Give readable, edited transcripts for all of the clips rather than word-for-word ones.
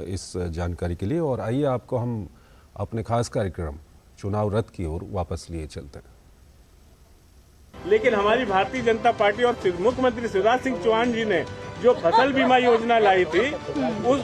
इस जानकारी के लिए। और आइए आपको हम अपने खास कार्यक्रम चुनाव रथ की ओर वापस लिए चलते हैं। लेकिन हमारी भारतीय जनता पार्टी और मुख्यमंत्री शिवराज सिंह चौहान जी ने जो फसल बीमा योजना लाई थी,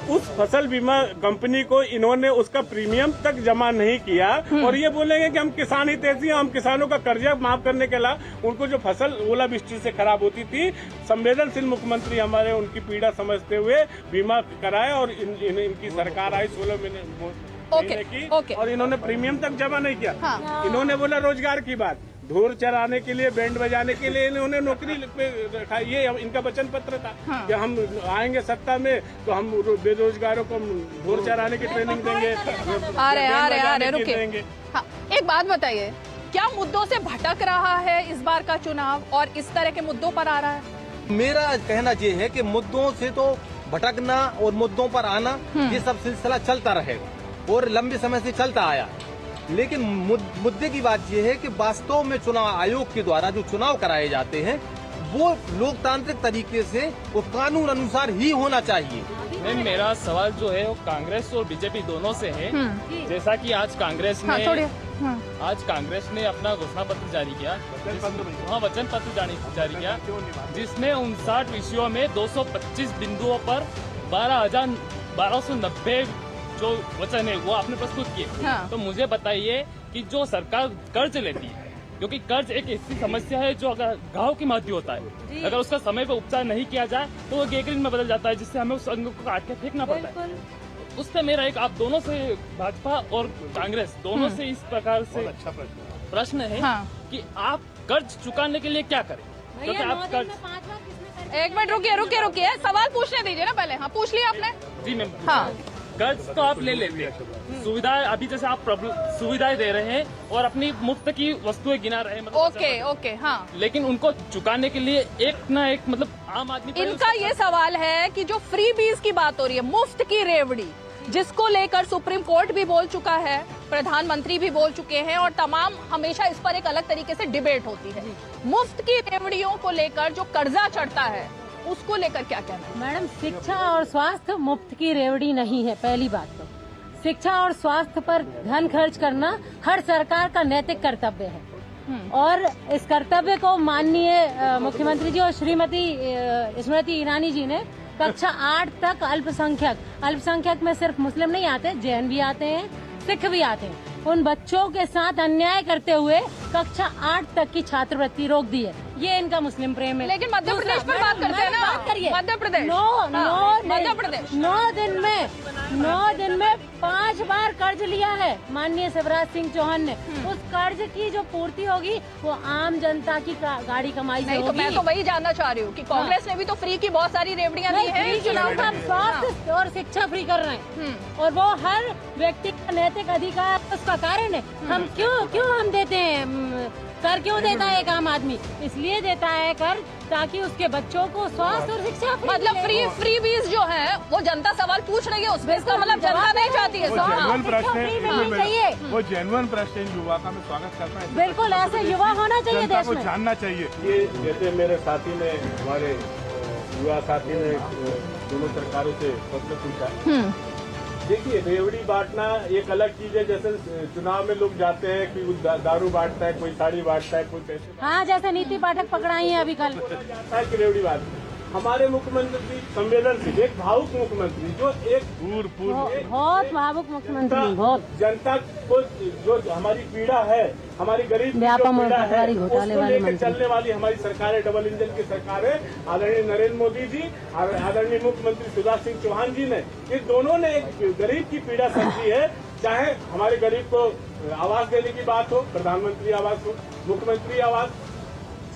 उस फसल बीमा कंपनी को इन्होंने उसका प्रीमियम तक जमा नहीं किया और ये बोलेंगे कि हम किसान हितैषी हैं, हम किसानों का कर्जा माफ करने के अलावा उनको जो फसल ओलावृष्टि से खराब होती थी, संवेदनशील मुख्यमंत्री हमारे उनकी पीड़ा समझते हुए बीमा कराया और इनकी सरकार आई 16 महीने की और इन्होंने प्रीमियम तक जमा नहीं किया। हाँ। इन्होंने बोला रोजगार की बात, ढोल चराने के लिए, बैंड बजाने के लिए इन्होंने नौकरी पे रखा। ये इनका वचन पत्र था। हाँ। कि हम आएंगे सत्ता में तो हम बेरोजगारों को ढोल चराने की ट्रेनिंग देंगे, आ रहे रुकिए। हाँ, एक बात बताइए, क्या मुद्दों से भटक रहा है इस बार का चुनाव और इस तरह के मुद्दों पर आ रहा है? मेरा कहना ये है कि मुद्दों से तो भटकना और मुद्दों पर आना ये सब सिलसिला चलता रहेगा और लंबे समय से चलता आया। लेकिन मुद्दे की बात यह है कि वास्तव में चुनाव आयोग के द्वारा जो चुनाव कराए जाते हैं वो लोकतांत्रिक तरीके से वो कानून अनुसार ही होना चाहिए। मैम, मेरा सवाल जो है वो कांग्रेस और बीजेपी दोनों से है। जैसा कि आज कांग्रेस ने अपना घोषणा पत्र जारी किया, वचन पत्र जारी किया, जिसमें 59 विषयों में 225 बिंदुओं पर 12,1290 जो वचन है वो आपने प्रस्तुत किए। हाँ। तो मुझे बताइए कि जो सरकार कर्ज लेती है, क्योंकि कर्ज एक ऐसी समस्या है जो अगर घाव की माती होता है, अगर उसका समय पर उपचार नहीं किया जाए तो वो गैंग्रीन में बदल जाता है, जिससे हमें उस अंग को काट के फेंकना पड़ता है। उस पर मेरा एक आप दोनों से, भाजपा और कांग्रेस दोनों से इस प्रकार से प्रश्न है। हाँ। कि आप कर्ज चुकाने के लिए क्या करें, क्योंकि आप कर्ज। एक मिनट रुकिए, सवाल पूछने दीजिए ना पहले। हाँ, पूछ लिया आपने? जी मैम। हाँ, कर्ज तो आप ले लेते हैं, सुविधाएं अभी जैसे आप सुविधाएं दे रहे हैं और अपनी मुफ्त की वस्तुएं गिना रहे हैं, मतलब ओके हाँ। लेकिन उनको चुकाने के लिए एक ना एक मतलब आम आदमी इनका ये सवाल है कि जो फ्री बीज की बात हो रही है, मुफ्त की रेवड़ी, जिसको लेकर सुप्रीम कोर्ट भी बोल चुका है, प्रधानमंत्री भी बोल चुके हैं और तमाम हमेशा इस पर एक अलग तरीके से डिबेट होती है। मुफ्त की रेवड़ियों को लेकर जो कर्जा चढ़ता है उसको लेकर क्या कहना है? मैडम, शिक्षा और स्वास्थ्य मुफ्त की रेवड़ी नहीं है। पहली बात तो शिक्षा और स्वास्थ्य पर धन खर्च करना हर सरकार का नैतिक कर्तव्य है और इस कर्तव्य को माननीय मुख्यमंत्री जी और श्रीमती स्मृति ईरानी जी ने कक्षा 8 तक अल्पसंख्यक में सिर्फ मुस्लिम नहीं आते, जैन भी आते हैं, सिख भी आते हैं, उन बच्चों के साथ अन्याय करते हुए कक्षा 8 तक की छात्रवृत्ति रोक दी है। ये इनका मुस्लिम प्रेम है। लेकिन मध्य प्रदेश पर बात करते हैं ना, बात करिए। मध्य प्रदेश मध्य प्रदेश 9 दिन में 5 बार कर्ज लिया है माननीय शिवराज सिंह चौहान ने। उस कर्ज की जो पूर्ति होगी वो आम जनता की गाड़ी कमाई से होगी। तो मैं तो वही जानना चाह रही हूँ कि कांग्रेस ने भी तो फ्री की बहुत सारी रेवड़ियाँ दी हैं। चुनाव का स्वास्थ्य और शिक्षा फ्री कर रहे हैं और वो हर व्यक्ति का नैतिक अधिकार उसका कारण है। हम क्यों हम देते हैं कर, क्यों देता है एक आम आदमी? इसलिए देता है कर ताकि उसके बच्चों को स्वास्थ्य और शिक्षा मतलब फ्री बीज जो है वो जनता सवाल पूछ रही है, उसमें इसका मतलब जनता नहीं चाहती है। वो जेन्युइन प्रश्न युवा का मैं स्वागत करता हूँ। बिल्कुल ऐसे युवा होना चाहिए देश में, जानना चाहिए। ये जैसे मेरे साथी ने, हमारे युवा साथी ने दोनों सरकारों से प्रश्न पूछा। देखिए, रेवड़ी बांटना एक अलग चीज है। जैसे चुनाव में लोग जाते हैं कि दारू बांटता है, कोई साड़ी बांटता है, कोई पैसे। हाँ, जैसे नीति पाठक पकड़ाई है अभी कल। जाता है कि रेवड़ी बांट। हमारे मुख्यमंत्री संवेदनशील, एक भावुक मुख्यमंत्री, जो एक बहुत भावुक मुख्यमंत्री, बहुत जनता को जो हमारी पीड़ा है, हमारी गरीब पीड़ा है, उसको लेकर चलने वाली हमारी सरकार है, डबल इंजन की सरकार है। आदरणीय नरेंद्र मोदी जी, आदरणीय मुख्यमंत्री शिवराज सिंह चौहान जी ने, ये दोनों ने एक गरीब की पीड़ा समझी है। चाहे हमारे गरीब को आवास देने की बात हो, प्रधानमंत्री आवास हो, मुख्यमंत्री आवास,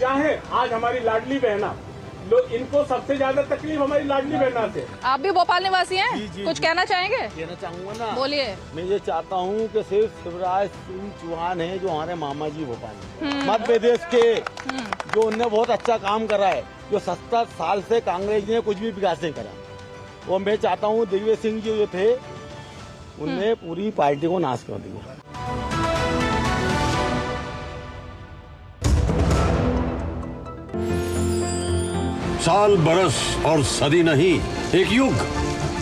चाहे आज हमारी लाडली बहना, लोग इनको सबसे ज्यादा तकलीफ हमारी लाडली बहना से। आप भी भोपाल निवासी हैं? जी, कुछ कहना चाहेंगे? कहना चाहूँगा ना, बोलिए। मैं ये चाहता हूँ कि सिर्फ शिवराज सिंह चौहान है जो हमारे मामा जी भोपाल मध्य प्रदेश के, जो उनने बहुत अच्छा काम करा है, जो 70 साल से कांग्रेस ने कुछ भी विकास नहीं करा। वो मैं चाहता हूँ दिग्विजय सिंह जी जो थे उनने पूरी पार्टी को नाश कर दिया। साल, बरस और सदी नहीं, एक युग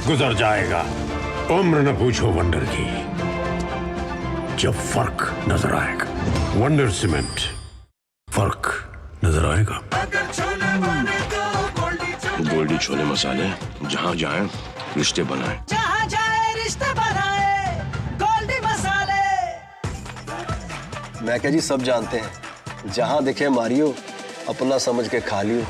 गुजर जाएगा, उम्र न पूछो वंडर की, जब फर्क नजर आएगा। वंडर सीमेंट, फर्क नजर आएगा। गोल्डी छोले मसाले, जहाँ जाए रिश्ते बनाए, जहाँ जाए रिश्ते बनाए, गोल्डी मसाले। मैं क्या जी, सब जानते हैं, जहाँ दिखे मारियो, अपना समझ के खा लियो।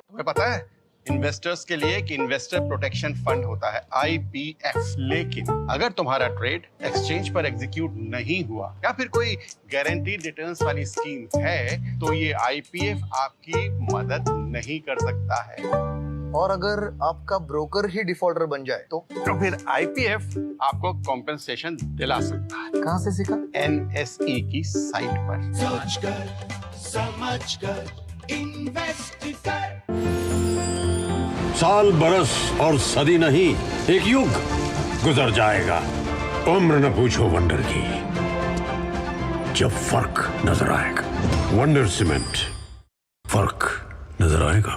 तुम्हें पता है इन्वेस्टर्स के लिए कि इन्वेस्टर प्रोटेक्शन फंड होता है IPF, लेकिन अगर तुम्हारा ट्रेड एक्सचेंज पर एग्जीक्यूट नहीं हुआ या फिर कोई गारंटीड रिटर्न्स वाली स्कीम है तो ये IPF आपकी मदद नहीं कर सकता है। और अगर आपका ब्रोकर ही डिफॉल्टर बन जाए तो फिर IPF आपको कॉम्पेंसेशन दिला सकता है। कहाँ से सीखा? NSE की साइट पर। सोचकर समझकर इन्वेस्ट कर। साल, बरस और सदी नहीं, एक युग गुजर जाएगा। उम्र न पूछो वंडर की, जब फर्क नजर आएगा। वंडर सीमेंट, फर्क नजर आएगा।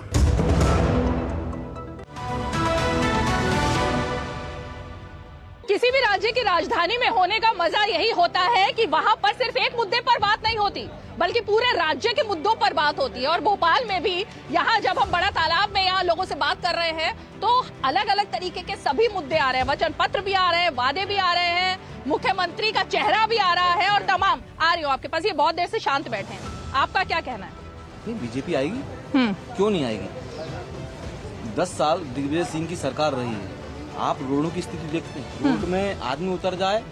किसी भी राज्य की राजधानी में होने का मजा यही होता है कि वहाँ पर सिर्फ एक मुद्दे पर बात नहीं होती बल्कि पूरे राज्य के मुद्दों पर बात होती है। और भोपाल में भी यहाँ जब हम बड़ा तालाब में यहाँ लोगों से बात कर रहे हैं तो अलग अलग तरीके के सभी मुद्दे आ रहे हैं, वचन पत्र भी आ रहे हैं, वादे भी आ रहे हैं, मुख्यमंत्री का चेहरा भी आ रहा है और तमाम आ रही हो आपके पास। ये बहुत देर से शांत बैठे हैं, आपका क्या कहना है? बीजेपी आएगी? क्यों नहीं आएगी? 10 साल दिग्विजय सिंह की सरकार रही है। आप रोडों की स्थिति देखते हैं, रोड में आदमी उतर जाए,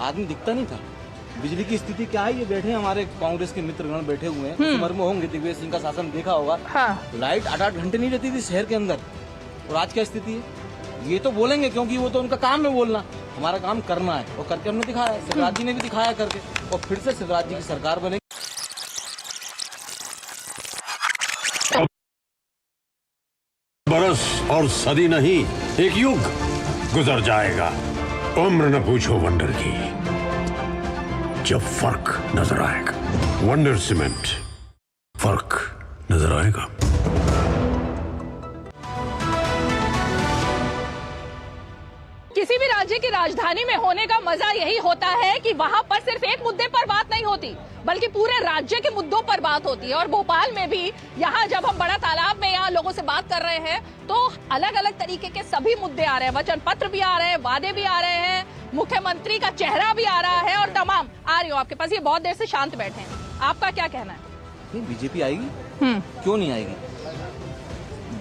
आदमी दिखता नहीं था। बिजली की स्थिति क्या है? ये बैठे हमारे कांग्रेस के मित्रगण बैठे हुए हैं, उम्र में होंगे, दिग्विजय सिंह का शासन देखा होगा। हाँ। लाइट 8-8 घंटे नहीं रहती थी शहर के अंदर, और आज क्या स्थिति है? ये तो बोलेंगे क्योंकि वो तो उनका काम है बोलना, हमारा काम करना है, और करके हमने दिखाया है। शिवराज जी ने भी दिखाया करके, और फिर से शिवराज जी की सरकार बनेगी। बरस और सदी नहीं, एक युग गुजर जाएगा। उम्र न पूछो वंडर की, जब फर्क नजर आएगा। वंडर सीमेंट, फर्क नजर आएगा। किसी भी राज्य की राजधानी में होने का मजा यही होता है कि वहाँ पर सिर्फ एक मुद्दे पर बात नहीं होती बल्कि पूरे राज्य के मुद्दों पर बात होती है। और भोपाल में भी यहाँ जब हम बड़ा तालाब में यहाँ लोगों से बात कर रहे हैं तो अलग अलग तरीके के सभी मुद्दे आ रहे हैं, वचन पत्र भी आ रहे हैं, वादे भी आ रहे हैं, मुख्यमंत्री का चेहरा भी आ रहा है और तमाम आ रही हो आपके पास। ये बहुत देर से शांत बैठे हैं, आपका क्या कहना है? बीजेपी आएगी? क्यों नहीं आएगी?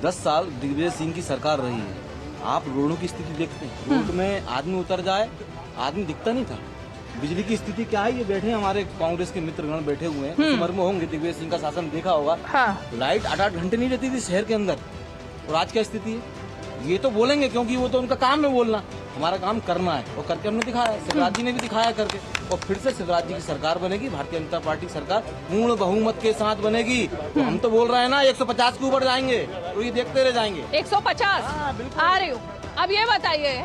10 साल दिग्विजय सिंह की सरकार रही है। आप रोडों की स्थिति देखते हैं, रोड में आदमी उतर जाए, आदमी दिखता नहीं था। बिजली की स्थिति क्या है? ये बैठे हमारे कांग्रेस के मित्रगण बैठे हुए हैं, उम्र में होंगे, दिग्विजय सिंह का शासन देखा होगा। हाँ। लाइट 8-8 घंटे नहीं रहती थी शहर के अंदर, और आज क्या स्थिति है? ये तो बोलेंगे क्योंकि वो तो उनका काम है बोलना, हमारा काम करना है, और करके हमने दिखाया है। शिवराज जी ने भी दिखाया करके, और फिर से शिवराज जी की सरकार बनेगी, भारतीय जनता पार्टी सरकार पूर्ण बहुमत के साथ बनेगी। तो हम तो बोल रहे हैं ना 150 के ऊपर जाएंगे, तो ये देखते रह जाएंगे। 150 आ रही हो। अब ये बताइए,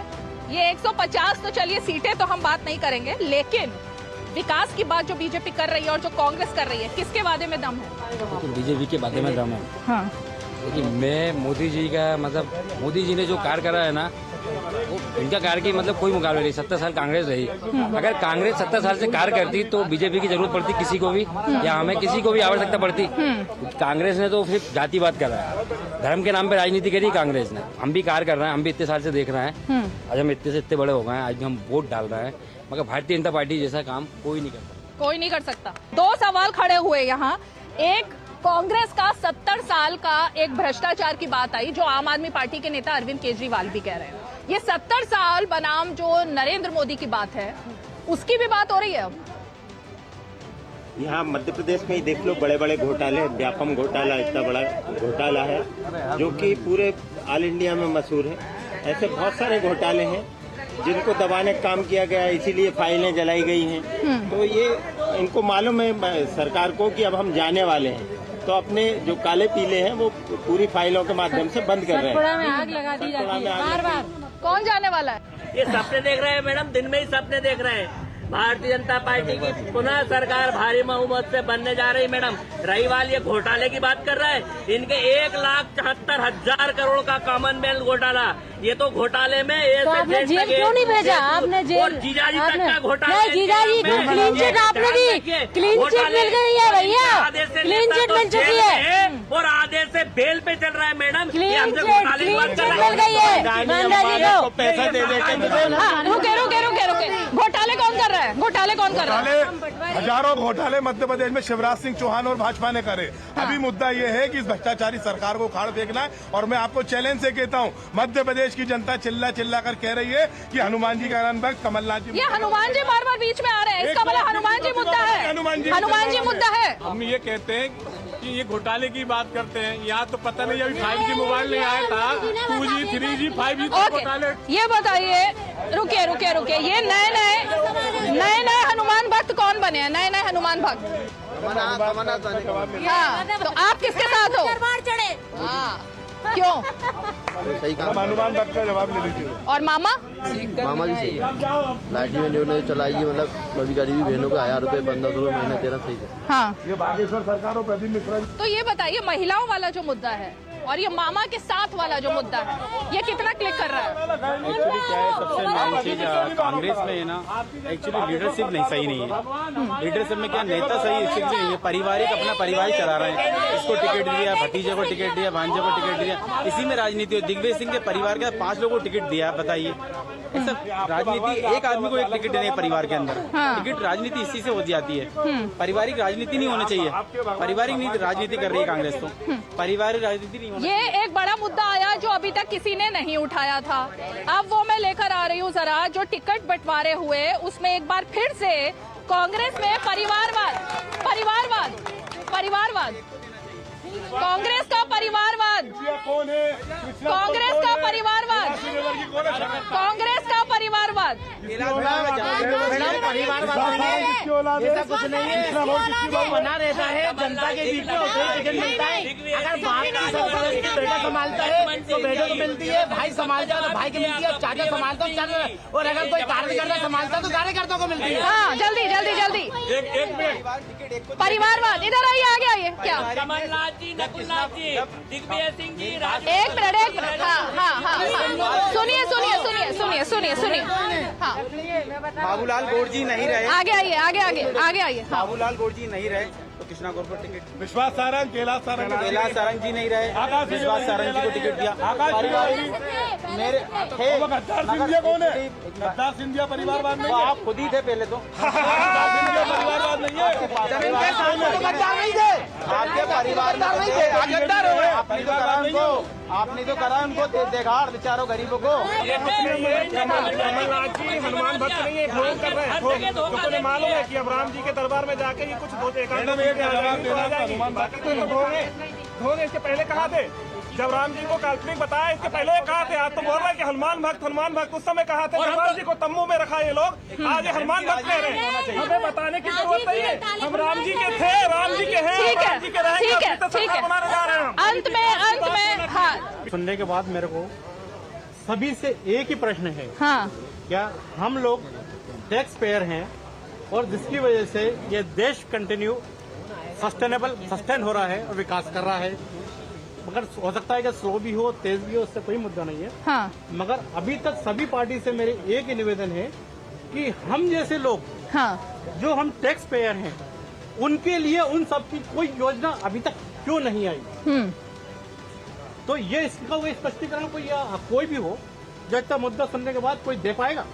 ये 150 तो चलिए सीटें तो हम बात नहीं करेंगे, लेकिन विकास की बात जो बीजेपी कर रही है और जो कांग्रेस कर रही है, किसके वादे में दम है? तो बीजेपी के वादे में दम है। हाँ। लेकिन मैं मोदी जी का मतलब मोदी जी ने जो कार्य करा है ना, वो इनका कार्य की मतलब कोई मुकाबला नहीं। 70 साल कांग्रेस रही, अगर कांग्रेस 70 साल से कार्य करती तो बीजेपी की जरूरत पड़ती किसी को भी, या हमें किसी को भी आवश्यकता पड़ती? कांग्रेस ने तो सिर्फ जातिवाद करा है, धर्म के नाम पे राजनीति करी कांग्रेस ने। हम भी कार्य कर रहे हैं, हम भी इतने साल से देख रहे हैं, आज हम इतने से इतने बड़े हो गए हैं, आज हम वोट डाल रहे हैं, मगर भारतीय जनता पार्टी जैसा काम कोई नहीं कर सकता। कोई नहीं कर सकता। 2 सवाल खड़े हुए यहाँ। एक, कांग्रेस का 70 साल का एक भ्रष्टाचार की बात आई जो आम आदमी पार्टी के नेता अरविंद केजरीवाल भी कह रहे हैं। ये 70 साल बनाम जो नरेंद्र मोदी की बात है, उसकी भी बात हो रही है अब। यहाँ मध्य प्रदेश में ही देख लो, बड़े बड़े घोटाले, व्यापम घोटाला इतना बड़ा घोटाला है जो कि पूरे ऑल इंडिया में मशहूर है। ऐसे बहुत सारे घोटाले हैं जिनको दबाने का काम किया गया, इसीलिए फाइलें जलाई गई हैं। तो ये इनको मालूम है सरकार को कि अब हम जाने वाले हैं, तो अपने जो काले पीले हैं वो पूरी फाइलों के माध्यम से बंद कर रहे हैं। सतपुड़ा में आग लगा दी जाती है बार-बार। कौन जाने वाला है? ये सपने देख रहे हैं मैडम, दिन में ही सपने देख रहे हैं। भारतीय जनता पार्टी की पुनः सरकार भारी बहुमत से बनने जा रही। मैडम रही वाल ये घोटाले की बात कर रहा है, इनके 1,74,000 करोड़ का कॉमनवेल्थ घोटाला, ये तो घोटाले में तो आपने जेल क्यों नहीं भेजा? आपने जेल और जीजाजी तक का घोटाला। नहीं, जीजाजी क्लीन चिट आपने दी, क्लीन चिट मिल गई है भैया, क्लीन चिट मिल चुकी है और आधे से बेल पे चल रहा है। मैडम क्लीन चिट मिल गई है, ईमानदारी दो। पैसा दे रुके घोटाले कौन कर रहा है? घोटाले कौन कर रहा है? हजारों घोटाले मध्य प्रदेश में शिवराज सिंह चौहान और भाजपा ने करे। अभी मुद्दा ये है कि इस भ्रष्टाचारी सरकार को उखाड़ फेंकना है। और मैं आपको चैलेंज से कहता हूँ, मध्य प्रदेश की जनता चिल्ला चिल्ला कर कह रही है कि हनुमान जी का भक्त कमलनाथ जी, ये हनुमान जी बार बार बीच में आ रहे हैं, इसका मतलब हनुमान जी मुद्दा है, हनुमान जी मुद्दा है। हम ये कहते हैं कि ये घोटाले की बात करते हैं। यहाँ तो पता नहीं अभी 5G मोबाइल नहीं आया था, 2G 3G 5G घोटाले। ये बताइए, रुके ये नए हनुमान भक्त कौन बने हैं? नए हनुमान भक्त, हाँ, तो आप किसके साथ हो? हाँ, क्यों? सही कहा, हनुमान भक्त का जवाब ले लीजिए। और मामा जी सही लाठी में जो चलाई है, मतलब अभी गरीबी बहनों को 1000 रुपए 1500 महीने देना सही है। हाँ, ये बागेश्वर सरकार और प्रदीप मिश्रा। तो ये बताइए, महिलाओं वाला जो मुद्दा है और ये मामा के साथ वाला जो मुद्दा है, ये कितना क्लिक कर रहा है? एक्चुअली क्या है, सबसे मेन चीज कांग्रेस में है ना, एक्चुअली लीडरशिप नहीं सही नहीं है। लीडरशिप में क्या, नेता सही इसलिए नहीं है, पारिवारिक अपना परिवार चला रहे हैं। इसको टिकट दिया, भतीजे को टिकट दिया, भांजे को टिकट दिया, इसी में राजनीति। दिग्विजय सिंह के परिवार के 5 लोगों को टिकट दिया, बताइए। ऐसा राजनीति, एक आदमी को एक टिकट देने परिवार के अंदर, टिकट राजनीति इसी से हो जाती है। पारिवारिक राजनीति नहीं होनी चाहिए, पारिवारिक राजनीति कर रही है कांग्रेस तो, पारिवारिक राजनीति नहीं। ये एक बड़ा मुद्दा आया जो अभी तक किसी ने नहीं उठाया था, अब वो मैं लेकर आ रही हूँ जरा। जो टिकट बंटवारे हुए उसमें एक बार फिर से कांग्रेस में परिवारवाद, कांग्रेस का परिवारवाद, कांग्रेस का परिवारवाद, कांग्रेस का परिवारवाद। ऐसा कुछ नहीं है, जो बना रहता है जनता के बीच में उसे टिकट मिलता है। अगर बाप की बेटा संभालता है तो बेटे को मिलती है, भाई संभालता है तो भाई की मिलती है, चाचा संभालता है चाचा, और अगर कोई कार्यकर्ता संभालता है तो कार्यकर्ता को मिलती है। हाँ, जल्दी परिवारवाद, इधर आइए, आगे आइए। क्या कमलनाथ जी, नकुलनाथ जी, दिग्विजय सिंह जी, एक मिनट, हाँ, सुनिए। हाँ, बाबूलाल गौड़ जी नहीं रहे, आगे आइए। बाबूलाल गौड़ जी नहीं रहे तो कृष्णा गौर को टिकट, विश्वास सारंग, कैलाश सारंग जी नहीं रहे, विश्वास सारंग जी को टिकट दिया। मेरे गद्दार सिंधिया कौन है? गद्दार सिंधिया परिवारवाद नहीं है। आप खुद ही थे पहले तो, परिवारवाद नहीं है। आपके परिवार नहीं थे, आपने तो करा उनको देखाड़ बेचारों गरीबों को। कमलनाथ जी हनुमान भक्त नहीं है, ढोंग कर रहे हैं। लोगों ने मालूम है कि अब राम जी के दरबार में जाके ये कुछ ढोंग, इसके पहले कहा थे जब राम जी को काल्पनिक बताया, इसके पहले कहा थे। आज तो बोल रहे हैं कि हनुमान भक्त उस समय कहा था, राम जी को तम्बू में रखा ये लोग, आज ये हनुमान भक्त कह रहे हैं। हमें बताने की जरूरत नहीं है, हम राम जी के थे, राम जी के हैं, राम जी के रहेंगे, सरकार बनाने जा रहे हैं। अंत में हाँ, सुनने के बाद मेरे को सभी से एक ही प्रश्न है, हाँ, क्या हम लोग टैक्स पेयर हैं और जिसकी वजह से ये देश कंटिन्यू सस्टेन हो रहा है और विकास कर रहा है, मगर हो सकता है कि स्लो भी हो, तेज भी हो, उससे कोई मुद्दा नहीं है। हाँ, मगर अभी तक सभी पार्टी से मेरे एक ही निवेदन है कि हम जैसे लोग, हाँ, जो हम टैक्स पेयर हैं, उनके लिए उन सब की कोई योजना अभी तक क्यों नहीं आई। तो ये इसका कोई स्पष्टीकरण कोई भी हो, जब तक मुद्दा सुनने के बाद कोई दे पाएगा।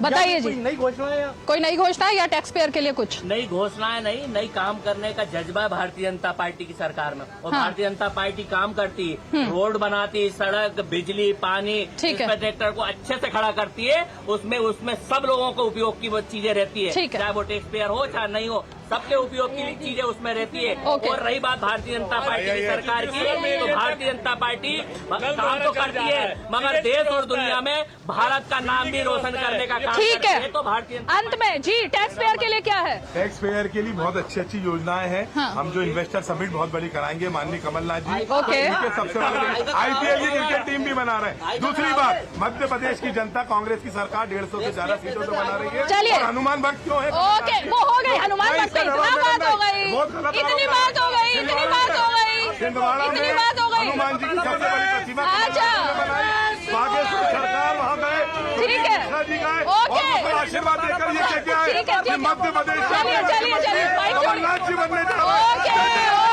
बताइए जी, कोई नई घोषणा है या टैक्स पेयर के लिए कुछ नई घोषणाएं नहीं, नई काम करने का जज्बा भारतीय जनता पार्टी की सरकार में। और हाँ। भारतीय जनता पार्टी काम करती, रोड बनाती, सड़क, बिजली, पानी, ट्रैक्टर को अच्छे से खड़ा करती है। उसमें सब लोगों को उपयोग की वो चीजें रहती है, चाहे वो टैक्स पेयर हो चाहे नहीं हो, सबके उपयोग की चीजें उसमें रहती है। और रही बात भारतीय जनता पार्टी की सरकार की, तो भारतीय जनता पार्टी काम तो करती है मगर देश और दुनिया में भारत का नाम भी रोशन करने का काम ठीक है। तो भारतीय अंत में जी टैक्स पेयर के लिए क्या है? टैक्स पेयर के लिए बहुत अच्छी अच्छी योजनाएं हैं। हम जो इन्वेस्टर समिट बहुत बड़ी कराएंगे माननीय कमलनाथ जी, सबसे बड़ा IPL की क्रिकेट टीम भी बना रहे हैं। दूसरी बात, मध्य प्रदेश की जनता कांग्रेस की सरकार 150 से ज्यादा सीटों से बना रही है। चलिए, हनुमान भक्त क्यों है? ओके, वो हो गई हनुमान भक्त, इतना बात हो गई, इतनी बात हो गई, इतनी बात हो गई, इतनी बात हो गई। हनुमान जी की सबसे बड़ी प्रतिमा अच्छा, बागेश्वर सरकार वहाँ गए, ठीक है, ओके, आशीर्वाद देकर ये क्या है? ठीक है, मध्य प्रदेश चलिए कमलनाथ जी बनने जा रहे हैं। ओके।